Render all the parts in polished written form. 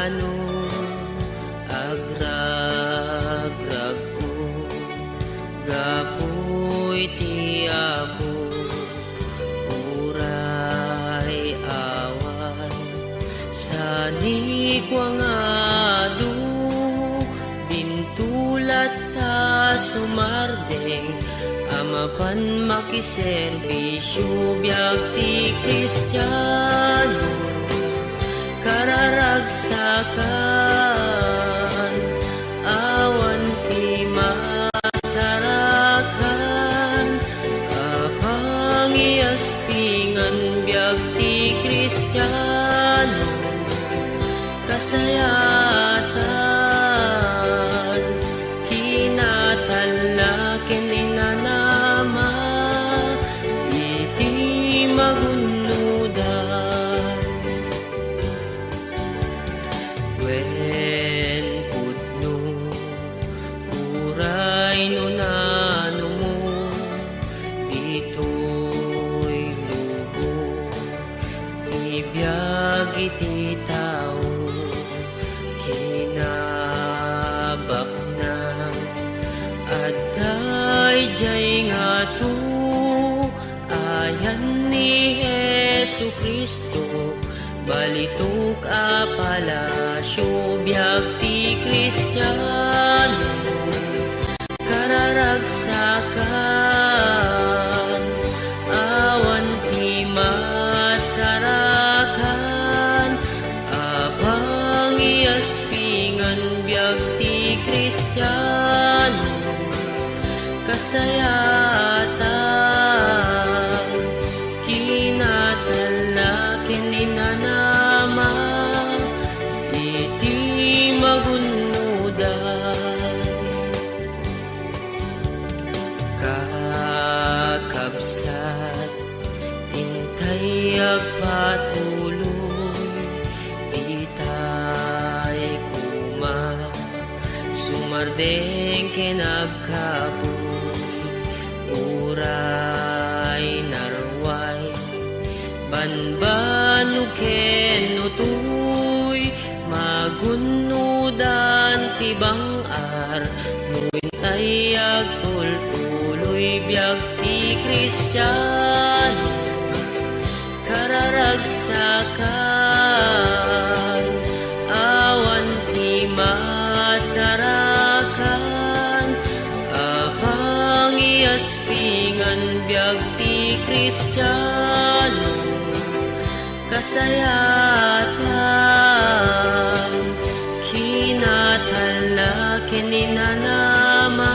Kristiano, agragrag ko, gapoy ti Apo, uray awan, sani kwa nga adu, bintulat ta sumardeng, amapan makiserbisyo biag ti Kristiano, kararagsakan, awan ti masarakan, apang iaspingan biag ti Kristiano, kasayatan, kinatalakin inanama, iti magunudan. Wen pudno, uray no nano mo, dito'y lubong, tibiyag iti tao, kinabak na, at dayjay nga to, ayan ni Jesu Kristo, balitok a palasyo biag ti Kristiano, kararagsakan, awan ti masarakan, apang iaspingan biag ti Kristiano, kasayatan, kinatalakin inanama, iti magunudan. Kakabsat, intay agpatuloy, itay kuma, sumardeng kinagkapoy, uray narway, banbano ken utoy, magunudan ti bangar, nuintay agtultuloy biag ti Kristiano, kararagsakan, awan ti masarakan, apang iaspingan biag ti Kristiano, kasayatan, kinatalakin inanama,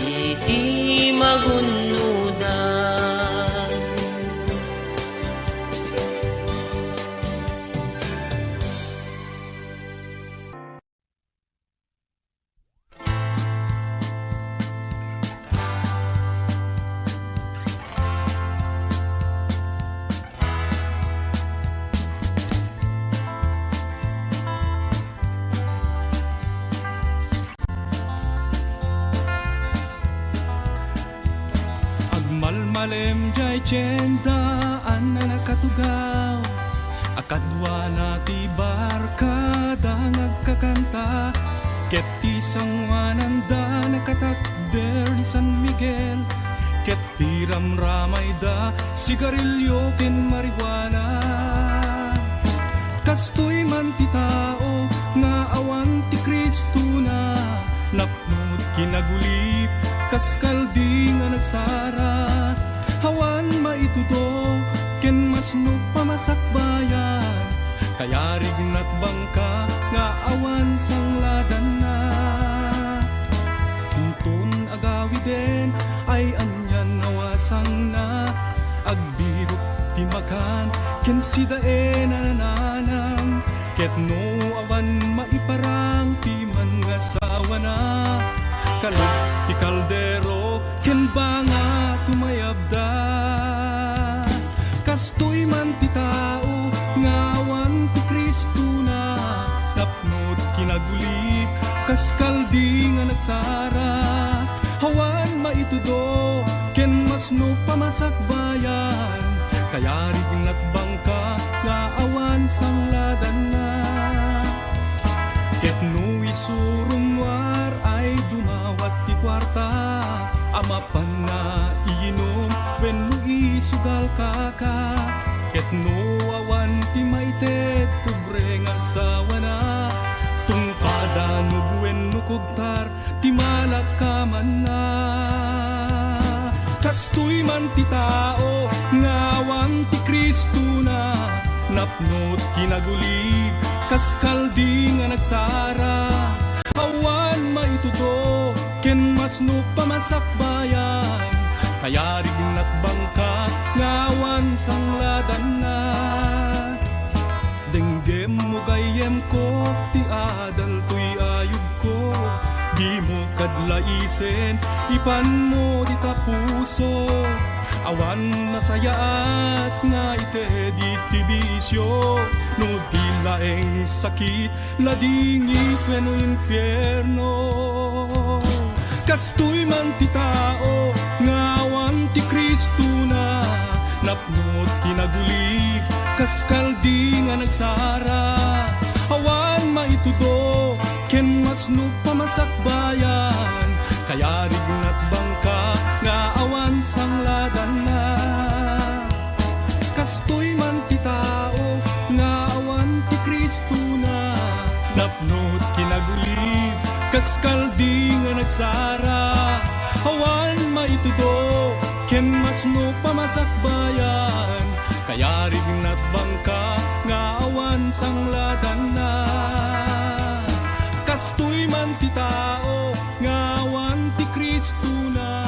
iti magunudan. Malmalem jay tiyenda an na nakatugaw, akadwa na ti barkada nagkakanta, ket ti sangwananda nakatakder ni San Miguel, ket ti ramramay da sigarilyo ken marijuana. Kastoy man ti tao nga awan ti Kristo na, napnod kinagulip kaskaldi nga nagsarat, hawan maitudo ken masnog pamasakbayan, kaya rignat bangka nga awan sangladan na. Hinton agawi den ay anyan nawasang na, agbirok ti makan ken sidaen ananang, ket no awan maiparang ti man nga sawa na, kalog ti kaldero ken banga tumayabda. Kastoy man ti tao nga awan ti Kristo na, napnod kinagulip kaskaldi nga nagsara, hawan maitudo ken masno pamasakbayan, kaya rignat bangka nga awan sangladan na. Ket no isurumwar ay dumawat ti kwarta, amapan na iinom wenno isugal kaka. Ket no awan ti maited pobre nga asawa na, tungpada no wenno kugtar ti malakaman na. Kastoy man ti tao ngawan ti Kristo na, napnot kinagulid kaskaldi nga nagsara. Awan maitudo ken masno pamasakbayan, kaya rignat bangka ngawan sangladan na. Denggem mo gayem ko ti adal tuy ayub ko, di mo kadlaisen ipan mo di tapuso. Awan nasayaat nga ite di tibisyo, no di laeng sakit ladingi kweno infierno. Katstoy man ti tao ngawan ti Kristo na, napnot kinagulid kaskaldi nga nagsara. Awan maitudo ken masno pamasakbayan, kaya rignat bangka nga awan sangladan na. Kastoy man ti tao nga awan ti Kristo na, napnot kinagulid kaskaldi nga nagsara. Awan maitudo ken masno pamasakbayan, kaya rignat bangka nga awan sangladan na. Kastoy man ti tao ngawan ti Kristo na,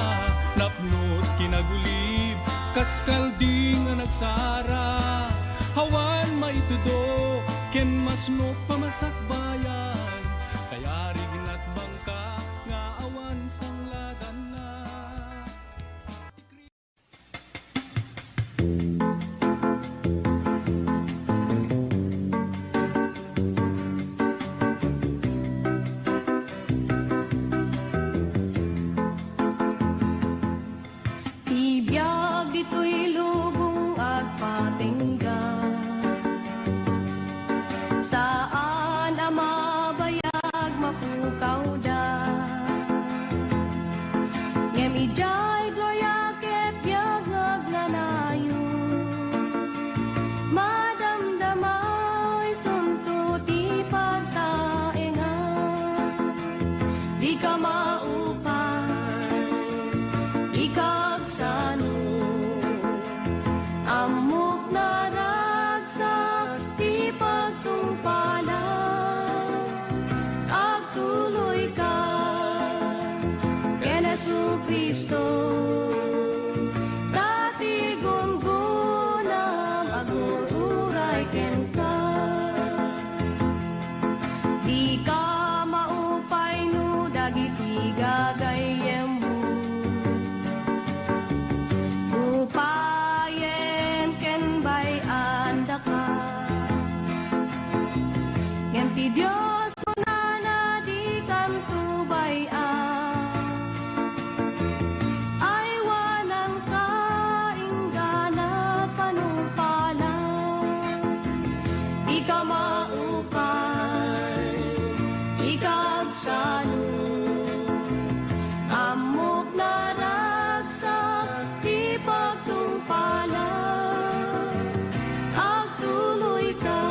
napnot kinagulid kaskaldi nga nagsara. Awan maitudo ken masno pamasakbayan, kaya rignat bangka nga awan sangladan na. Ibiyag dito'y lubong at patingga, saan ang mabayag mapukaw da. Ngem ijay gloria ket biyag nagnanayo, madamdamay sunto ti pagtaenga. Di ka maupay, di ka agsano, amok na ragsak ti pagtungpalan. Agtuloy ka ken Jesucristo, dati gungunam agururay ken ka. Di ka maupay no dagiti gagayem mo, upayen ken bay anda ka. Ngem ti Dios kunana di kantubayan, ay wanang kaingganat panumpalan. Di ka maupay, di ka agsano, amok na ragsak ti pagtungpalan. Agtuloy ka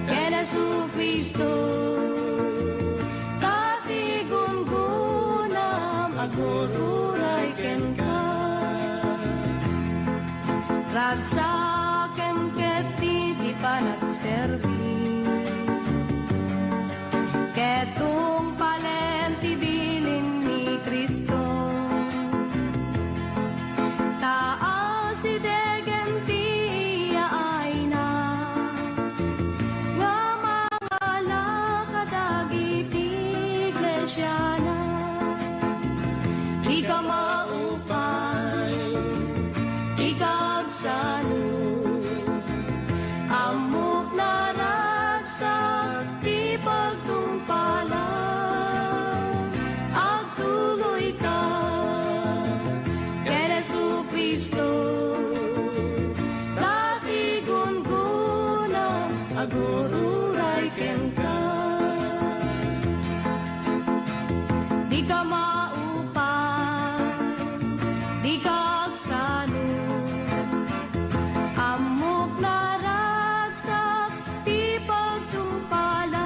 ken Jesucristo, dati gungunam agururay ken ka. Ragsakem ket ti panagserbi, ketong palen ti bilin ni Kristo. Taas si degen ti yaay na, nga mangalakadagiti iglesia na. Di ka maupay, di ka agsano, amok na di ka maupay, di ka agsanod, amok na ragsak, di pagtumpalan,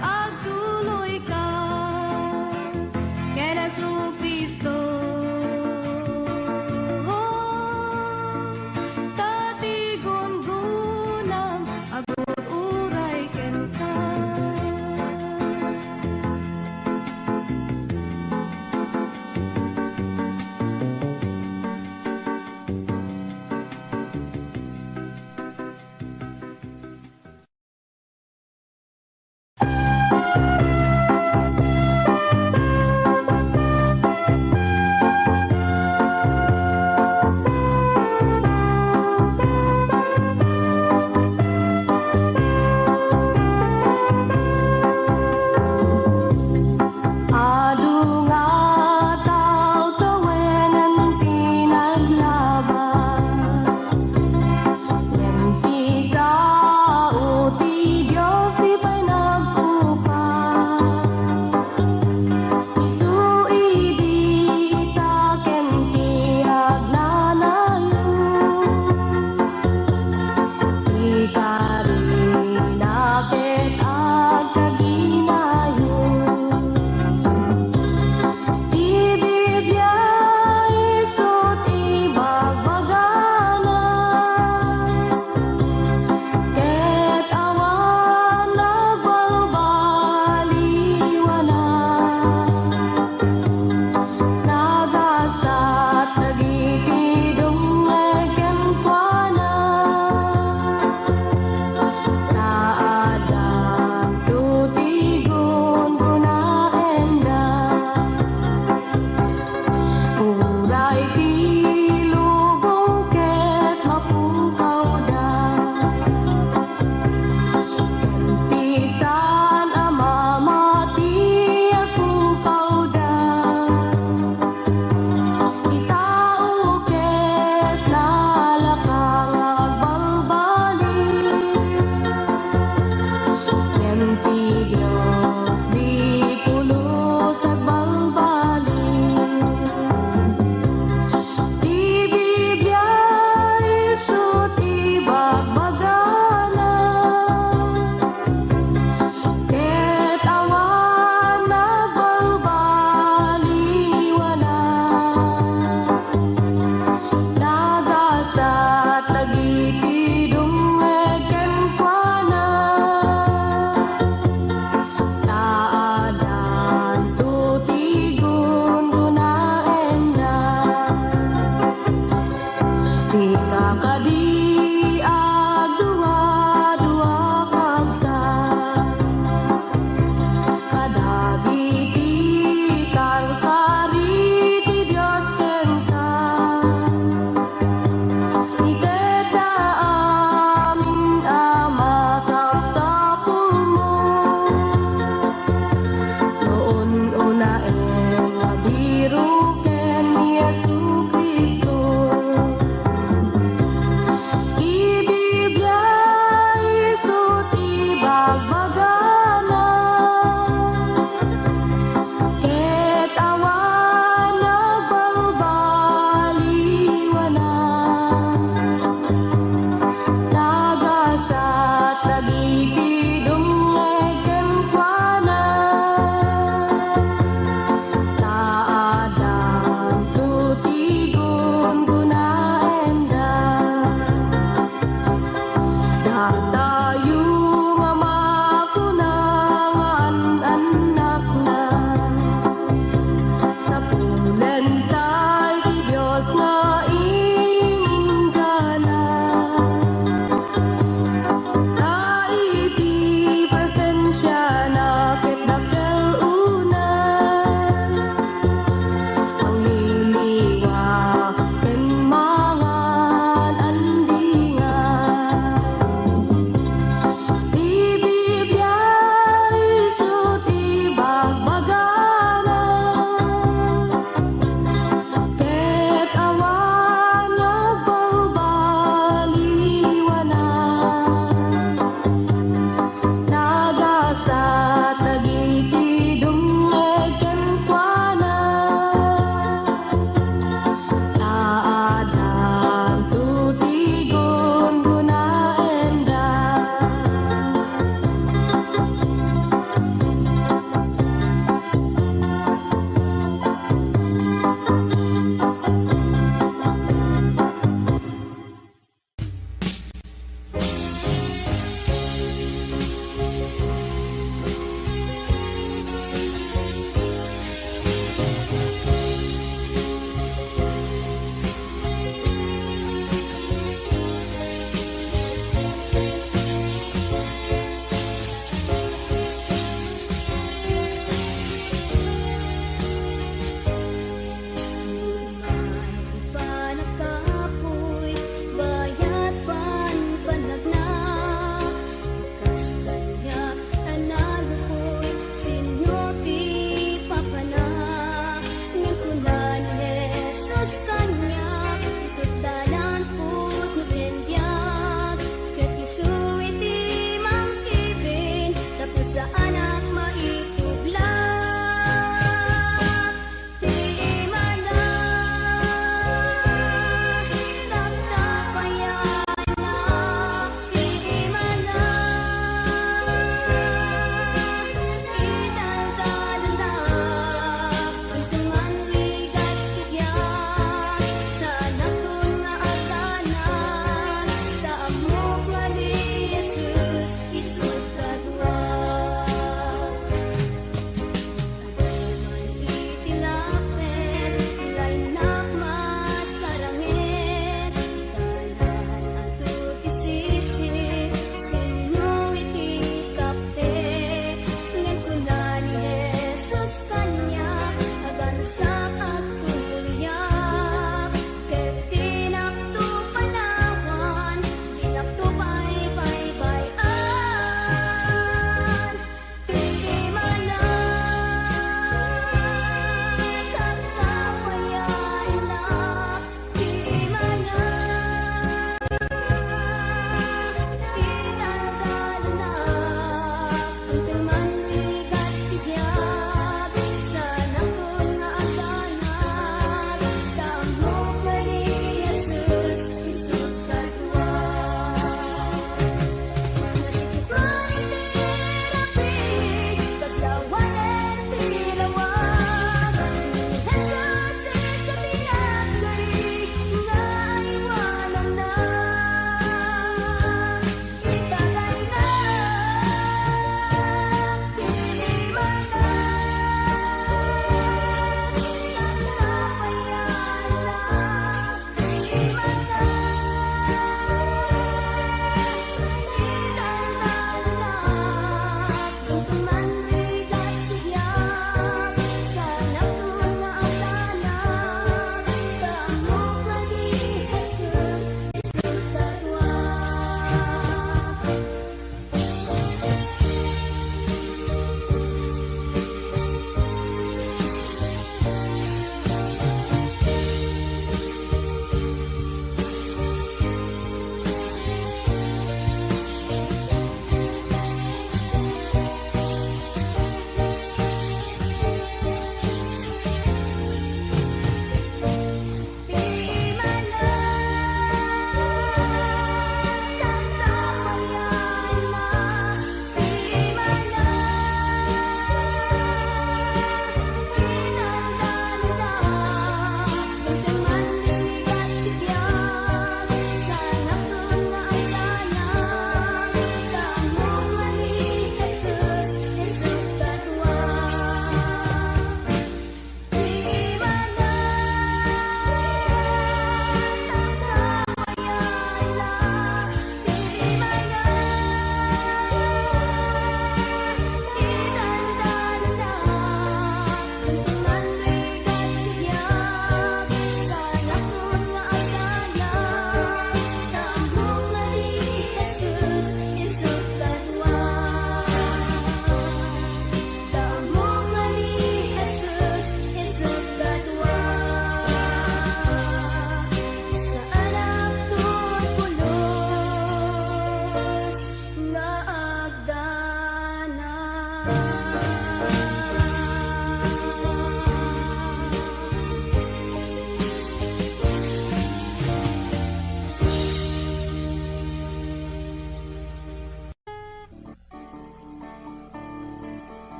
agtuloy ka, kay Jesucristo. Tatigun-gunang agur uray kenta.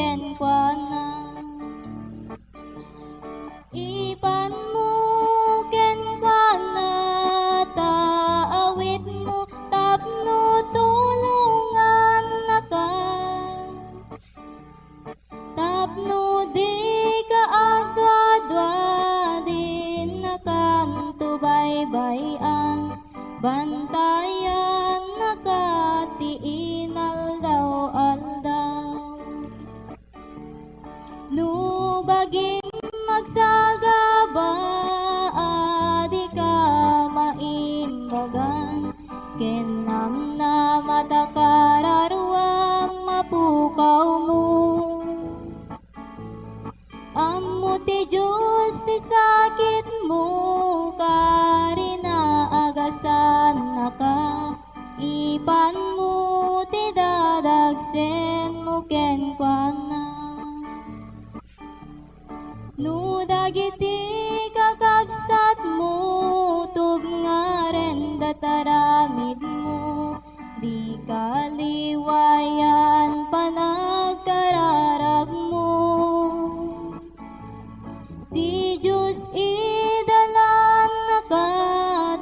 kenkwana. Ipan mo kenkwana, taawit mo tapno tulungan na ka. Tapno di ka agwadwa, din na kanto baybayan, bantayan na ka tiin aldaw-aldaw. Nubaging magsagaba, di ka maimbagan, kenam na matakararwam mapukaw mo. Amo ti Diyos ti sakit mo, karinaagasan na ka. Ipan mo ti dadagsen mo kenkwana. No dagiti kakabsat mo, tub nga ren dataramid mo, di kaliwayan panagkararag mo. Di Diyos idalan na ka,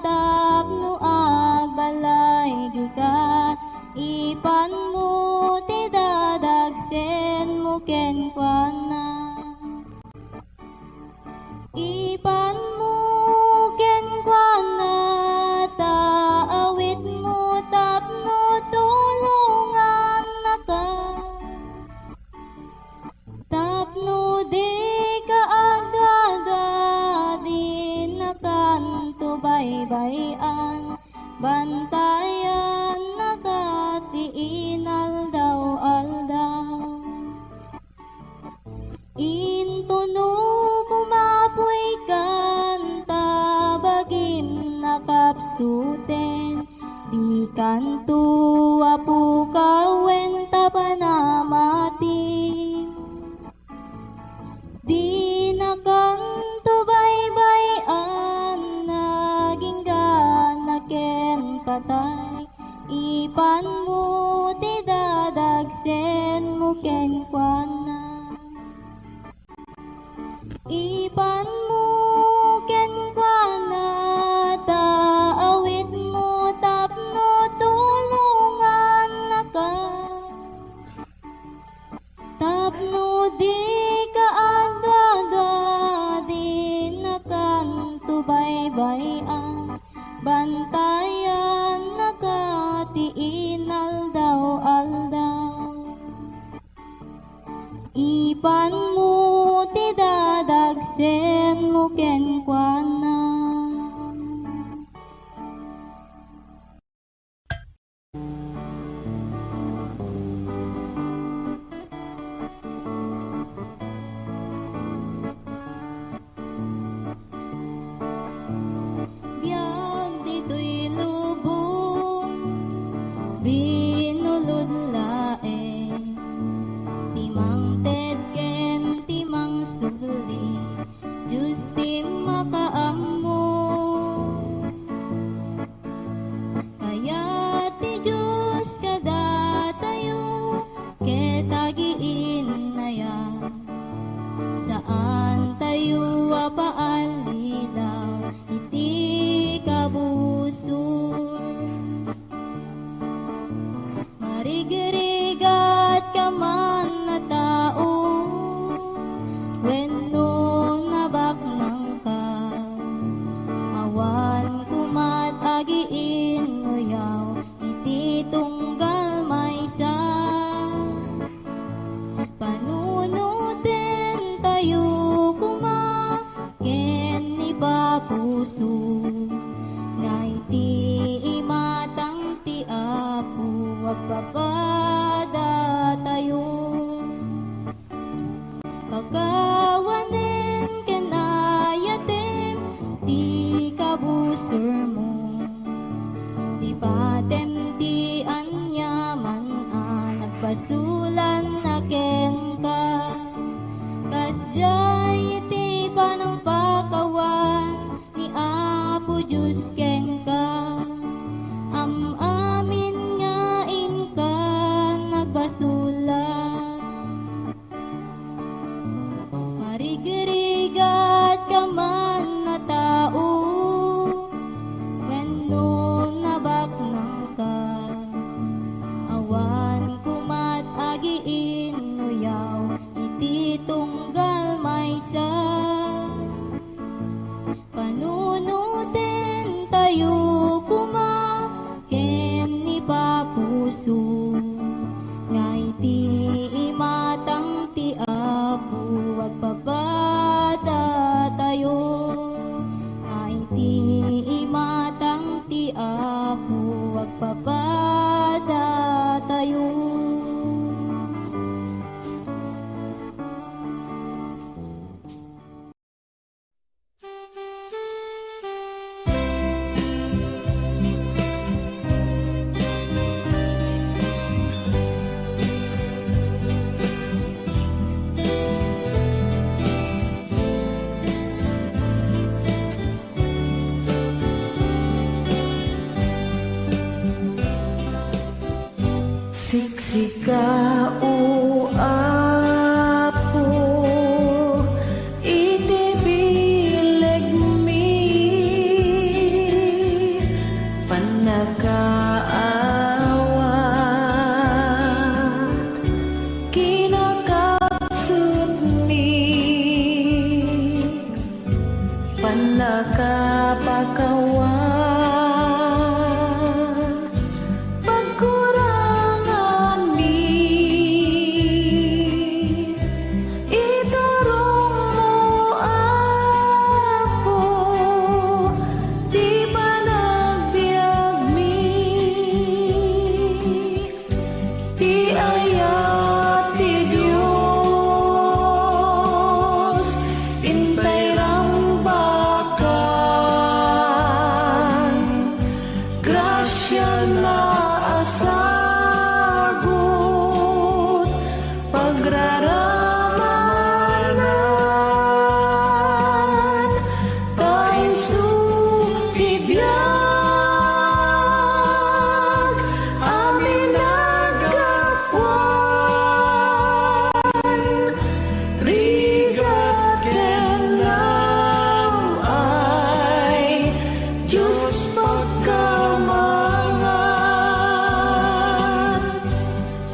tapno agbalay di ka. Ipan mo ti dadagsen mo kenkwana. Ipan mo kenkwana, taawit mo tapno tulungan na ka. Tapno di ka agada, di na kanto baybayan, bantayan na ka tiin aldaw-aldaw. Intuno kumapoy kanta, bagim nakapsuten, di kanto apu kawenta panamati. Di na kanto baybayan, naging ganaken patay. Ipan mo ti dadagsen mo kenkwana. Ipan mo kenkwana, taawit mo tapno tulungan na ka. Tapno di ka agada, di na kanto baybayan, bantayan na ka tiin aldaw-aldaw. Ipan mo ti dadagsen mo kenkwana. Biag dito'y lubong, binulod laeng, timang ted ken timang suli, Diyos ti makaammo. Kaya ti Diyos kada tayo, ketagiin na yan. Saan tayo apaalilaw, iti kabusor. Marigrigat ka man na tao, wenno nabaknang ka. Awan kumat agiin nguyaw, iti tunggal maysa. Panunutin tayo kuma, ken ipapuso, nga iti imatang ti Apo, wagpapada tayo. Kagawanen ken ayatem, ti kabusor mo, di patem ti anyaman nagpasulan na ken ka. Kasjay iti panang pakawan, ni Apo Diyos ken ka. Amin nga in ka nagbasulat, Ikau apo iti bileg mi panakaawat kinakapsut mi panakapakawan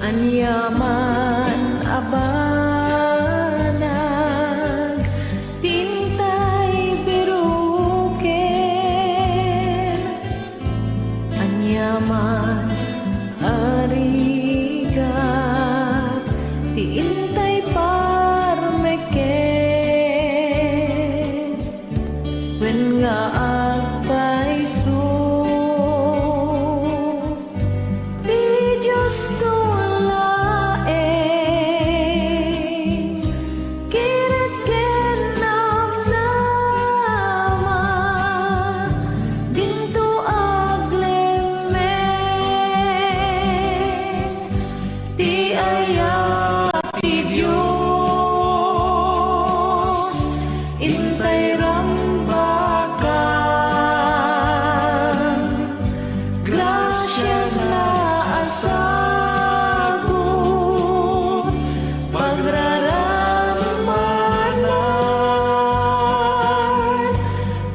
anyaman abanag tintay biruken anyaman arigat tintay parmeken wen nga agpaiso di Diyos intay rambakan grasya na asagot pagraramanan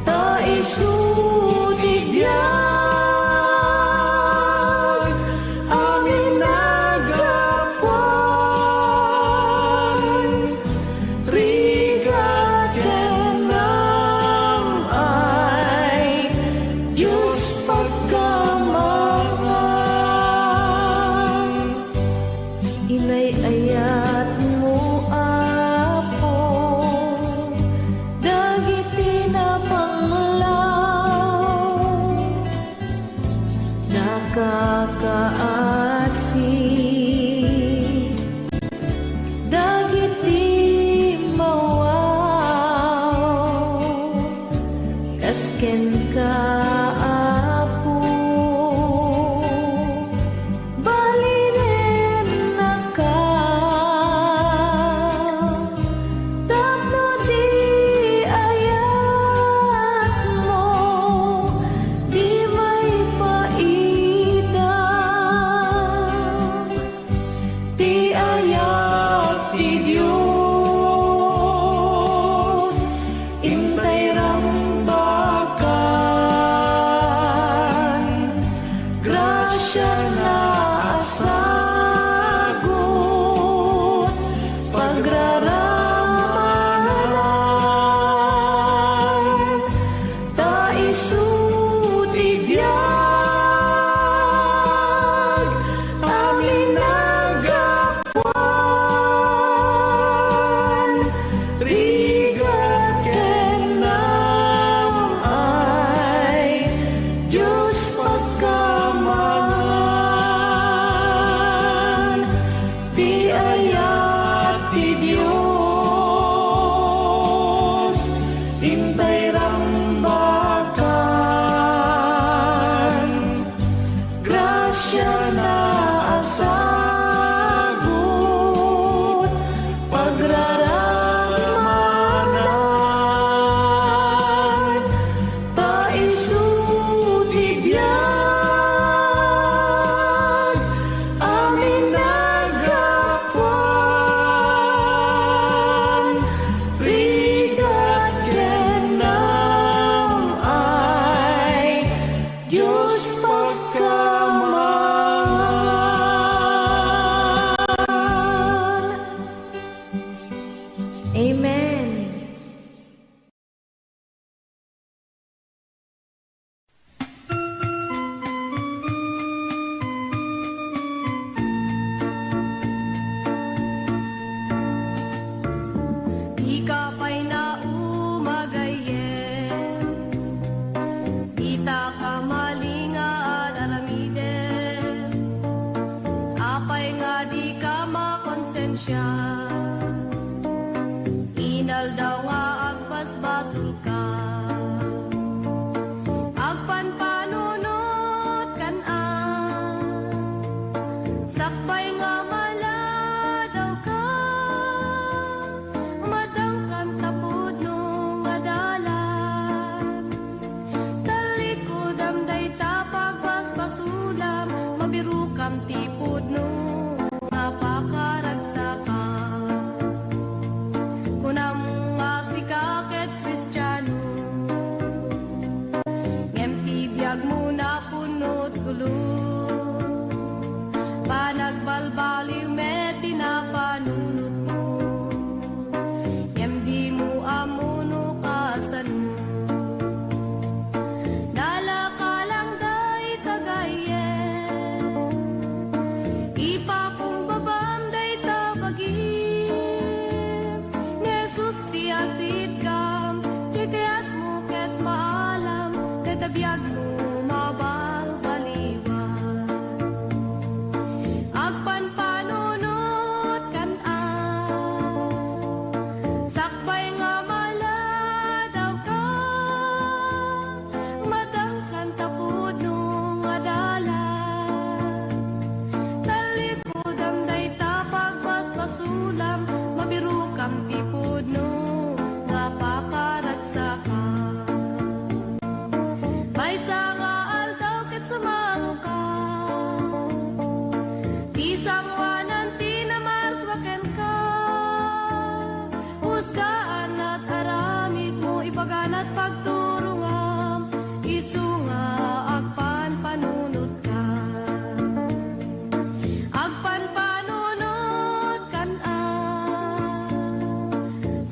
ta isudigyan amin nagapuan rigat kenam ay Diyos pagkamangan inay-ayat mo apo dagiti na panglaw nakakaasi dagiti mawaw kasken ka apo balinen na ka nga di ka makonsensya. Inal daw nga agpasbasol ka. Agpanpanunot kan sakbay nga mala daw ka. Madangkan tapod no nga dalan. Talikod amday tapag basbasulam. Mabiru kam tipod no nga pakaragsakan. Kunam nga sikaket Kristiyano, ngem tibiyag mo na punot gulo. Panagbalbaliw met tinapanunot mo, ngem di mo amuno kasano. Dala ka lang day tagayen, ipakong babam day tabagin. Nesus ti atit kam, chikayat mo ket maalam, tetabiyag mo mabalbaliwan. Agpanpanunot kan sakbay nga mala daw ka. Madangkan tapod no nga dalan. Talikod ang day tapag basbasulam. Mabiru kam tipod no nga pakaragsakan. May nga aldaw ket sumaro ka. Di sangwanan tinamaswaken ka. Husgaan at aramid mo ipaganat pagturungam. Isu nga agpanpanunot ka. Agpanpanunot kan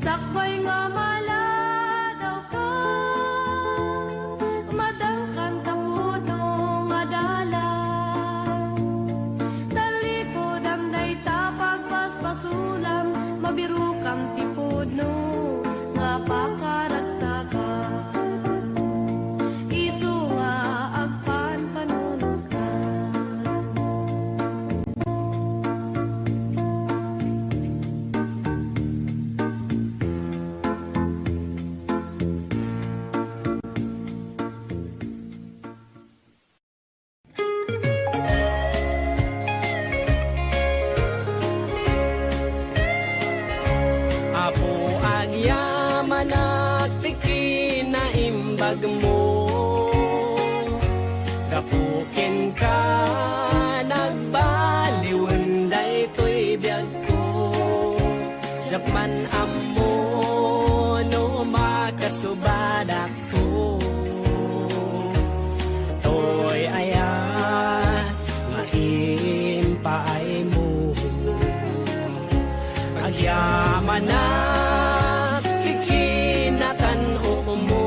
sakbay nga mala daw ka. Madangkan tapod no nga dalan. Talikod ang day tapag basbasulam. Mabiru kam tipod no nga pakaragsakan. Isu nga agpanpanunot ka. Apo agyaman tiki na imbag mo. Gapukin ka nagbaliwan daytoy biyag ko. Japan amo no makasubadak to. Toy aya nga impaay mo. Agyaman na kikinatan mo.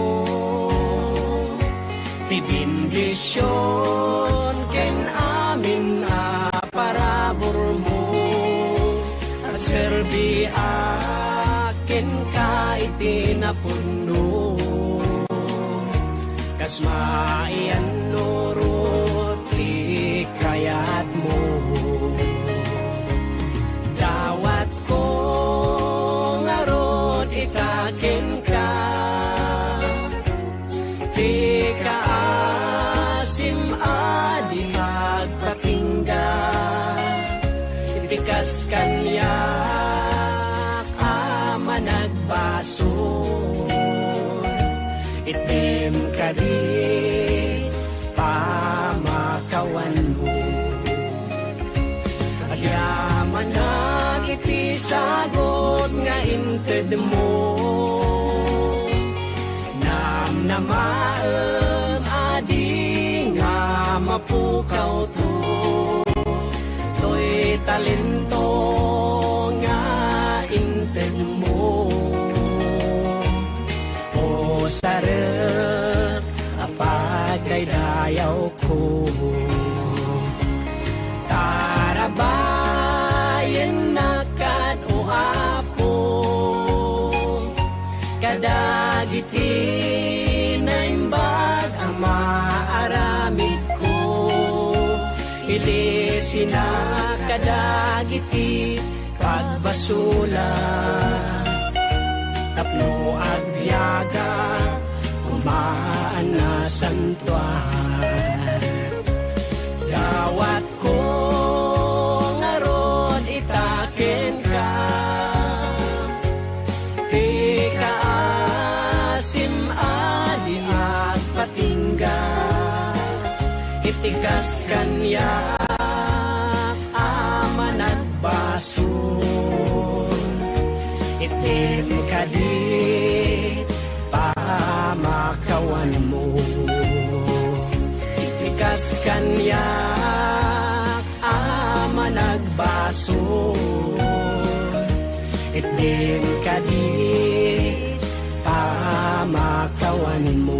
Tibindisyon ken amin parabor mo. At serbi akin ka itinapuno. Kas maian nurut ikayat mo. Dawat ko ngarod itakin ka. Di ka asim adi agpatingga. Tikas kanyak ama nagbason. Itim ka di pamakawan mo. Agyaman na kiti sagot nga inted mo. Namnamaem adi nga mapukaw to. Toy talento nga inted mo. O sarap apagdaydayaw ko. Tarabayan na kad o apo. Kadagiti na imbag ang maaramid ko. Ilisina kada dagiti pagbasula tapno agbiaga kumaan na santuan dawat ko ngarod itaken ka ti kaasim adi at patingga itikas kanya ama nagbasun itim kadi pamakawan mo itikas kanya ama nagbasun itim kadi pamakawan mo.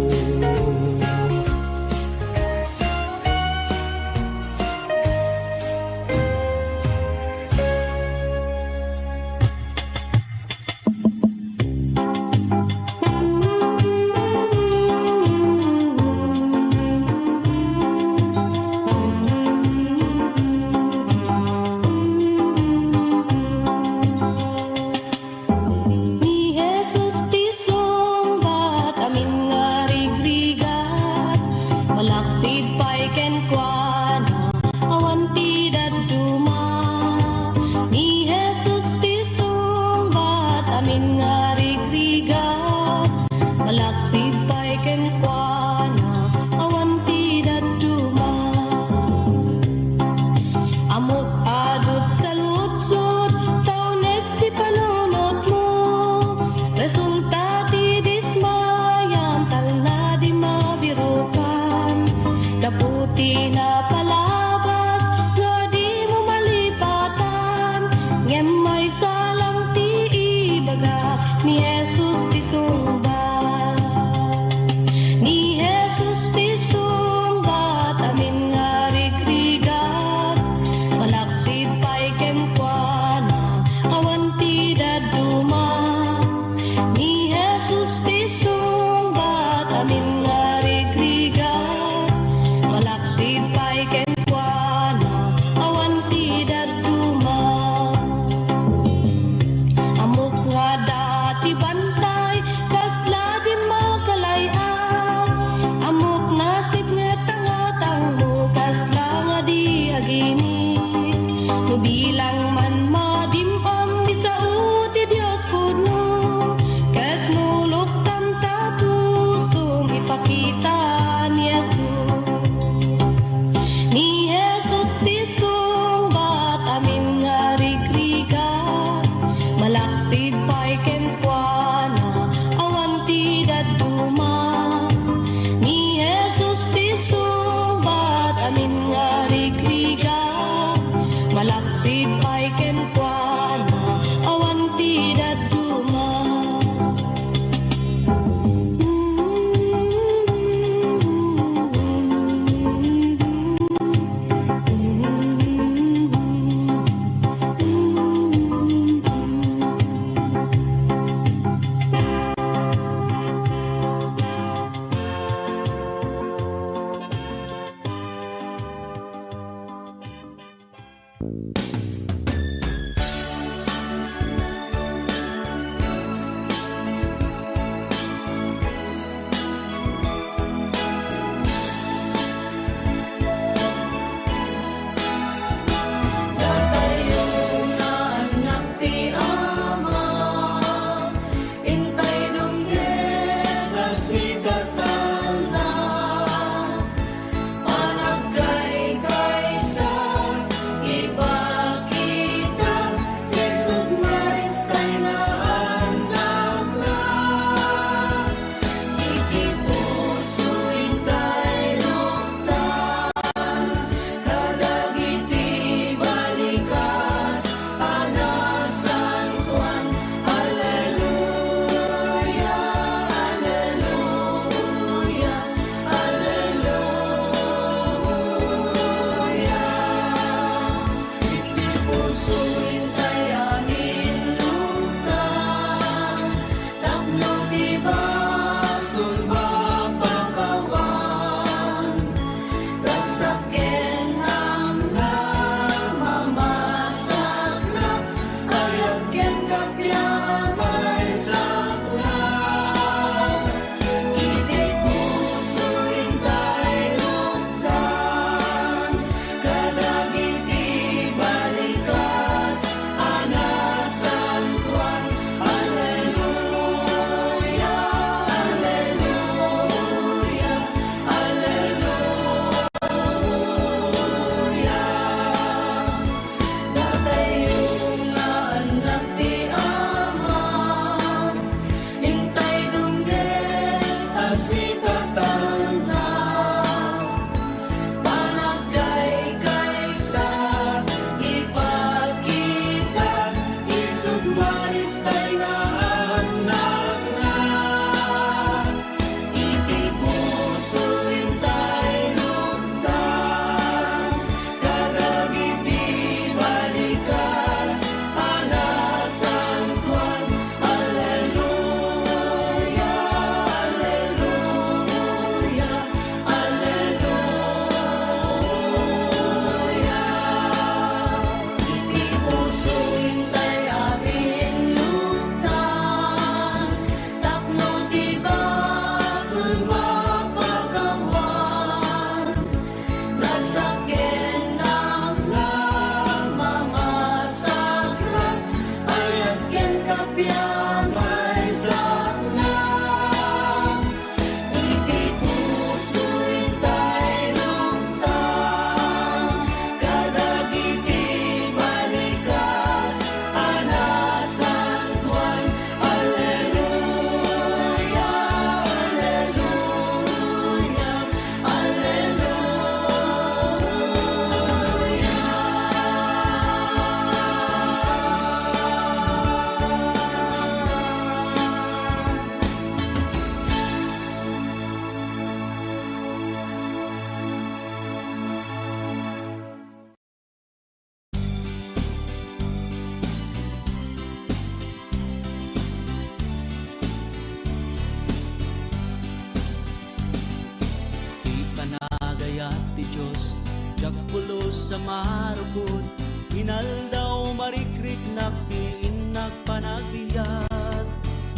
marukot, inaldaw marikrik naktiin nagpanagbiat.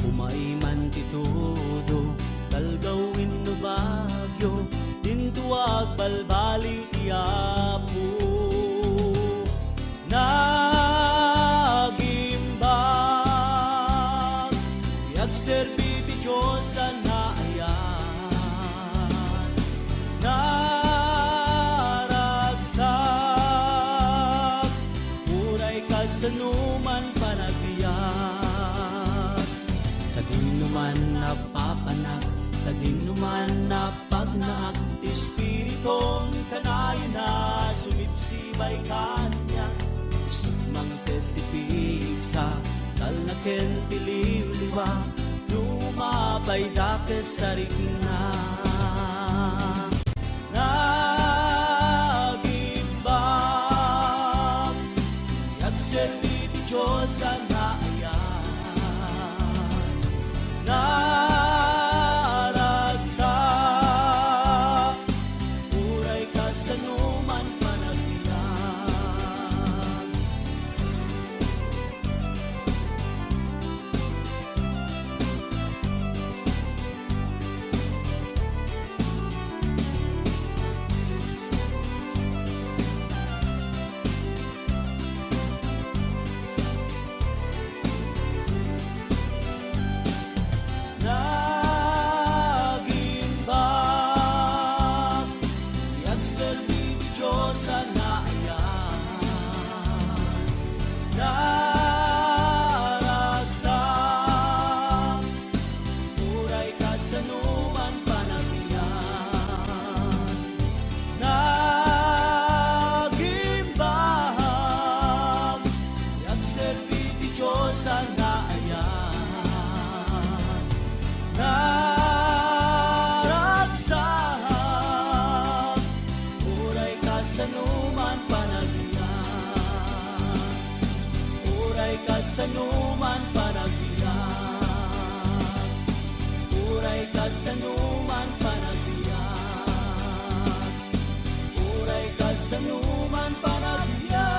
Umay man ti todo, kalgawin no bagyo, tintuag balbali ti Apo. Nagimbag, yagserbi ti Diyos sa naayan. Naragsak, uray kasanuman panagbiyak. Sa dinuman napapanak, sa dinuman napagnaak, Espiritong kanayon na sumipsibay kanya. Isumang tetipig sa talnaken tiliw-liwa, lumabay dakes sa rigna. Nagimbang, yagserbi ti Diyos sa naayan. Naragsak, uray kasanuman panagbiyak. Nagimbang, yagserbi ti Diyos sa naayan. Naragsak, uray kasanuman panagbiyak. Nagimbang, yagserbi ti Diyos sa naayan. Naragsak, uray kasanuman panagbiyak. Uray kasanuman panagbiyak. Uray kasanuman panagbiyak. Uray kasanuman panagbiyak.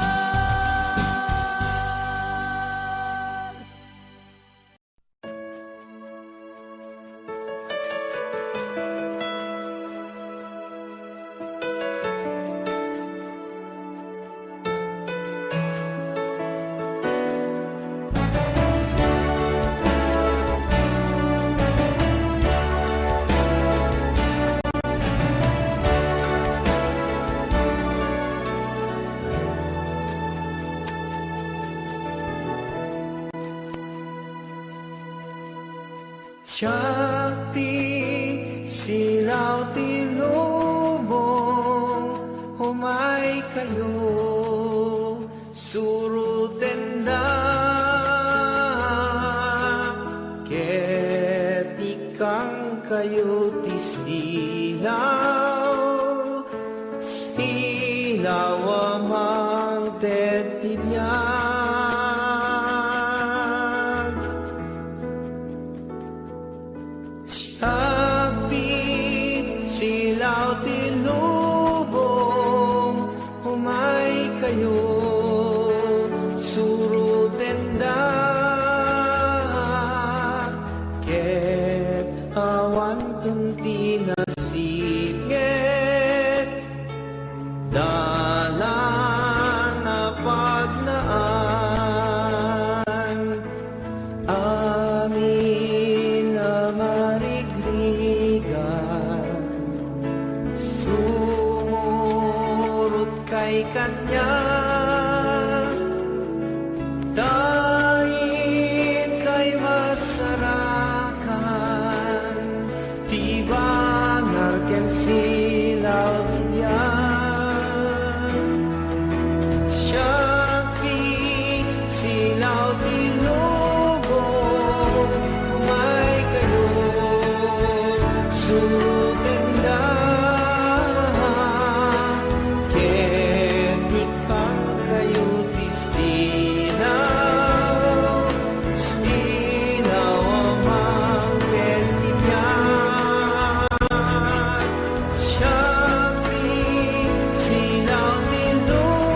Shakti silaw tinubong, humay kayo surutenda, ket ikang kayo tisdilaw, silaw amang tetibyan. Shakti silaw tinubong, humay kayo surutenda, ket awan tunti na siget, dalan na pagnaan, amin na marigrigan, sumurot kay kanya, dahil kay masarakan, tiba narken silaw diyan. Shakti silaw tinubong, humay kayo surutenda, ket ikang kayo tisinaw, sinaw amang ketibyan. Shakti silaw tinubong,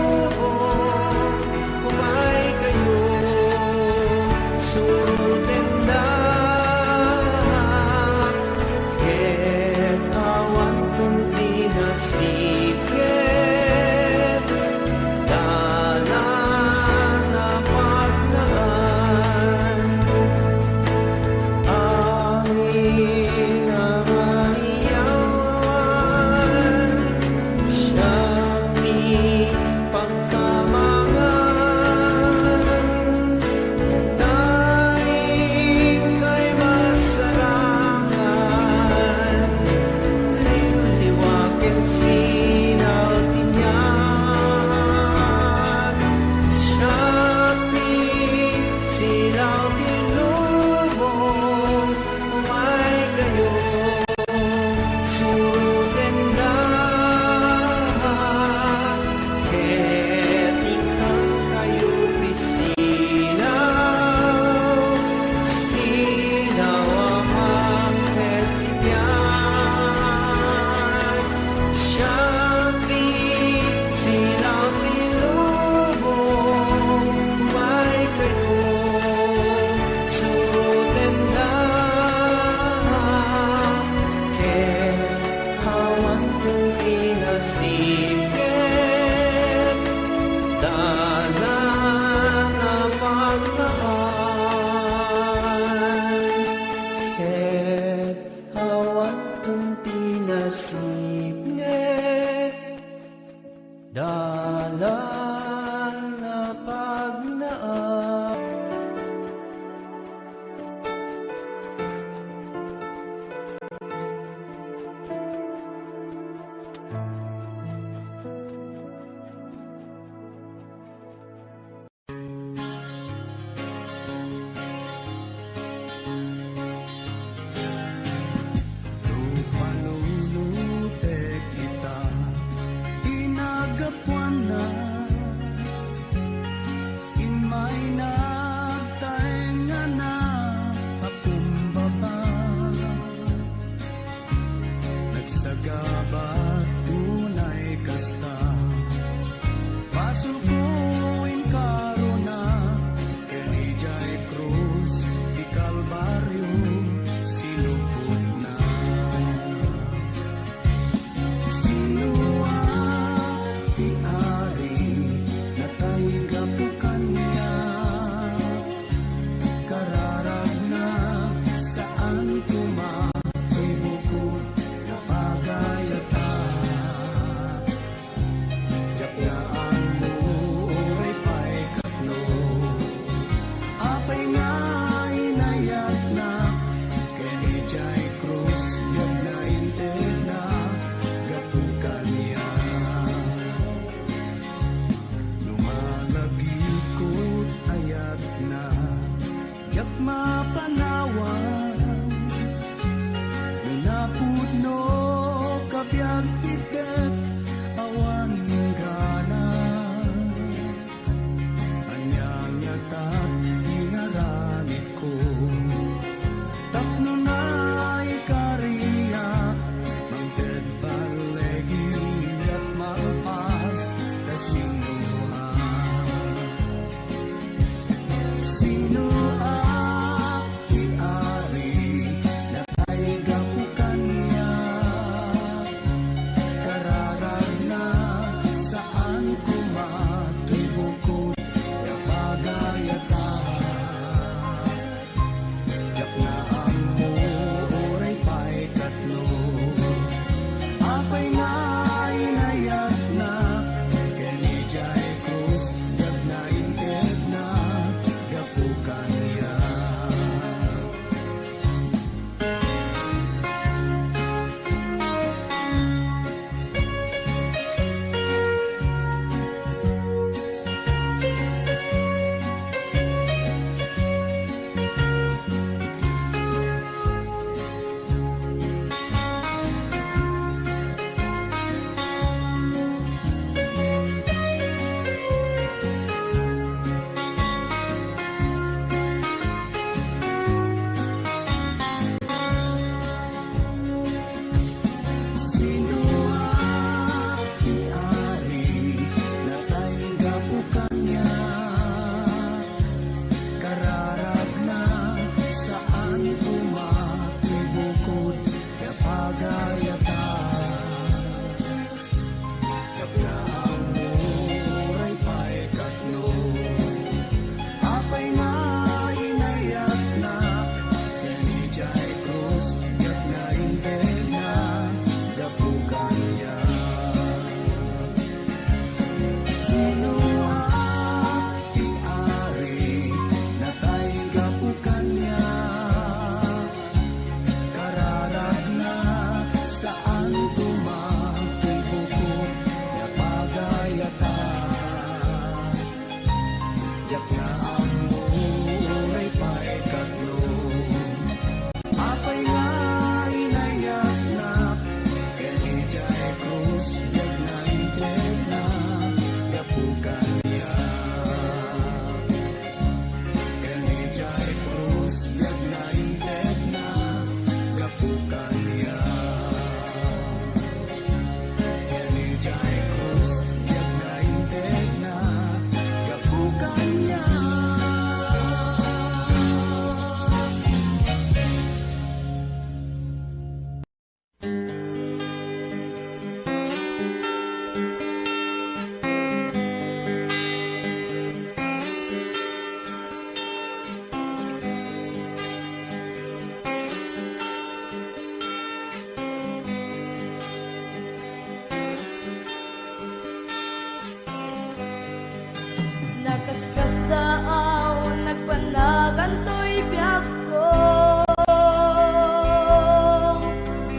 nagpanagantoy biyag ko.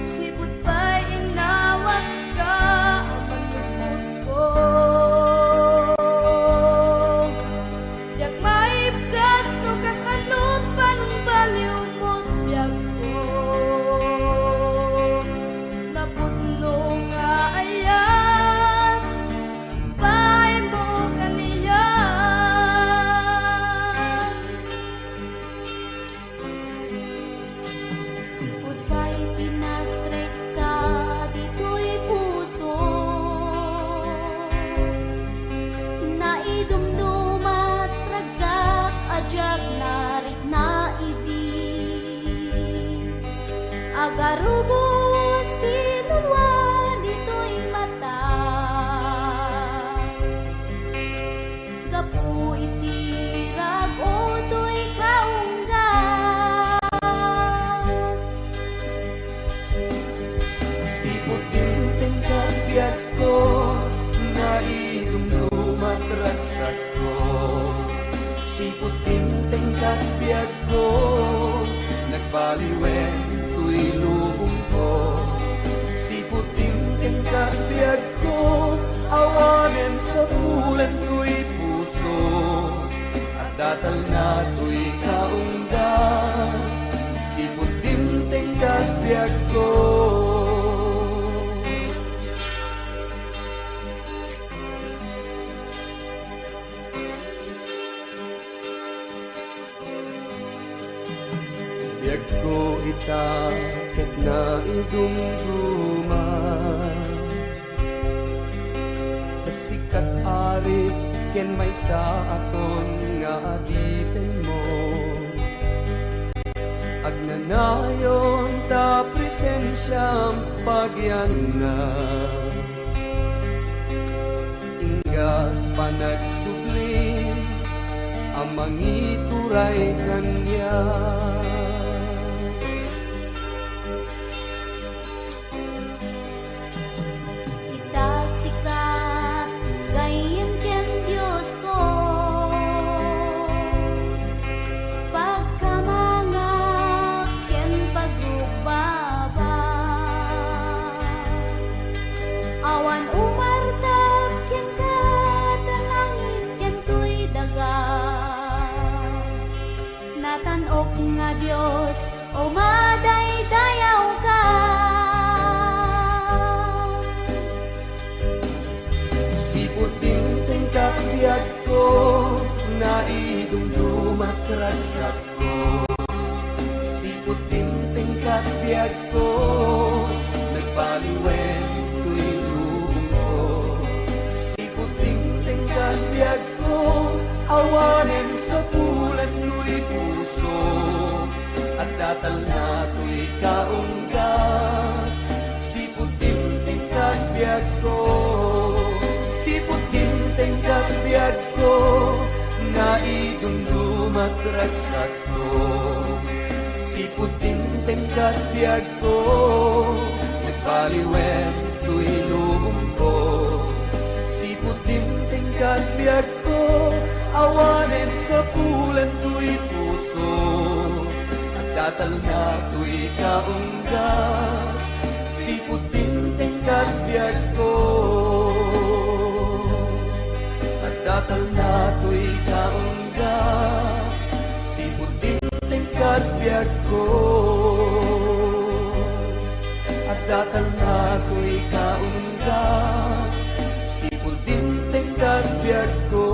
Sipot pa'y inawat ka, manupot ko. Diyak maibgas no kas anot panong baliw mo't biyag ko. Naputno nga ayan, pa'y mo kaniya. Sipot pa'y pinastrek ka, dito'y puso. Naidumdumat, ragsak, adyak, narit na idi. Agarubos, tinulwa, dito'y mata. Gapu itirag, o to'y kaungga. Sipot din tingkat biyak ko, naidumdumat ragsak ko. Sipot din tingkat biyak ko, nagbaliwen tuy lubong ko. Sipot din tingkat biyak ko, awanen sa bulan tuy puso. At datal na tuy kaungga, sipot din tingkat biyak ko. Biag ko itakit na idumduma, kasikat arit ken may sa aton nga adipen mo. Agnanayon ta presensyam pagyan na, ingat panagsubling ang mangituray kanya. Kita sikat, gayem ken Diyos ko. Pagkamangak ken pagrupaba. Awan umartap ken kadalangin ken tuy daga. Natanog nga Diyos, o madaydayaw ka. Sipot din tingkat biyak ko, naidumdumat ragsak ko. Sipot din tingkat biyak ko, nagbaliwen tuy lubong ko. Sipot din tingkat biyak ko, awanen sa bulan tuy puso. At datal na tuy kaungga, sipot din tingkat biyak ko. Sipot din tingkat biyak ko, naidumdumat ragsak ko. Sipot din tingkat biyak ko, nagbaliwen tuy lubong ko. Sipot din tingkat biyak ko, awanen sa bulan tuy puso. At datal na tuy kaungga, sipot din tingkat biyak ko. At datal na tuy kaungga, sipot din tingkat biyak ko. At datal na tuy kaungga, sipot din tingkat biyak ko.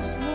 lawas mo